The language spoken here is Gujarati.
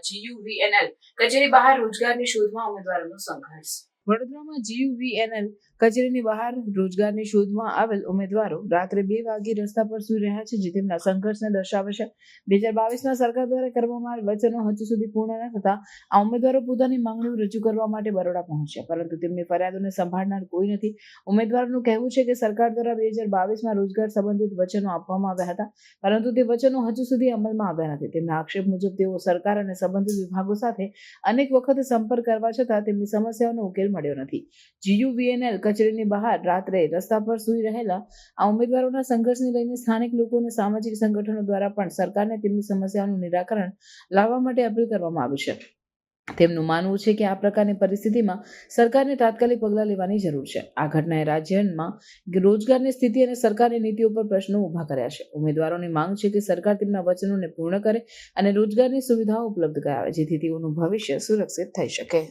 GUVNL કચેરી બહાર રોજગારની શોધમાં ઉમેદવારોનો સંઘર્ષ. વડોદરામાં GUVNL કચેરીની બહાર રોજગારની શોધમાં આવેલ ઉમેદવારો રાત્રે 2 વાગે રસ્તા પર સૂઈ રહ્યા છે, જે તેમના સંઘર્ષને દર્શાવે છે. 2022માં સરકાર દ્વારા કરવામાં આવેલ વચનો હજુ સુધી પૂર્ણ ન થતા આ ઉમેદવારો પોતાની માંગણીઓ રજૂ કરવા માટે બરોડા પહોંચ્યા, પરંતુ તેમની ફરિયાદોને સંભાળનાર કોઈ નથી. ઉમેદવારોનું કહેવું છે કે સરકાર દ્વારા 2022માં રોજગાર સંબંધિત વચનો આપવામાં આવ્યા હતા, પરંતુ તે વચનો હજુ સુધી અમલમાં આવ્યા નથી. તેમના આક્ષેપ મુજબ તેઓ સરકાર અને સંબંધિત વિભાગો સાથે અનેક વખત સંપર્ક કરવા છતાં તેમની સમસ્યાઓનો ઉકેલ મળ્યો નથી. GUVNL કચેરીની બહાર રાત્રે રસ્તા પર સૂઈ રહેલા આ ઉમેદવારોના સંઘર્ષને લઈને સ્થાનિક લોકો અને સામાજિક સંગઠનો દ્વારા પણ સરકારને તેમની સમસ્યાઓનું નિરાકરણ લાવવા માટે અપીલ કરવામાં આવી છે. તેમનું માનવું છે કે આ પ્રકારની પરિસ્થિતિમાં સરકારને તાત્કાલિક પગલાં લેવાની જરૂર છે. આ ઘટનાએ રાજ્યમાં રોજગારની સ્થિતિ અને સરકારની નીતિઓ પર પ્રશ્નો ઊભા કર્યા છે. ઉમેદવારોની માંગ છે કે સરકાર તેમના વચનોને પૂર્ણ કરે અને રોજગારની સુવિધાઓ ઉપલબ્ધ કરાવે, જેથી તેઓનું ભવિષ્ય સુરક્ષિત થઈ શકે.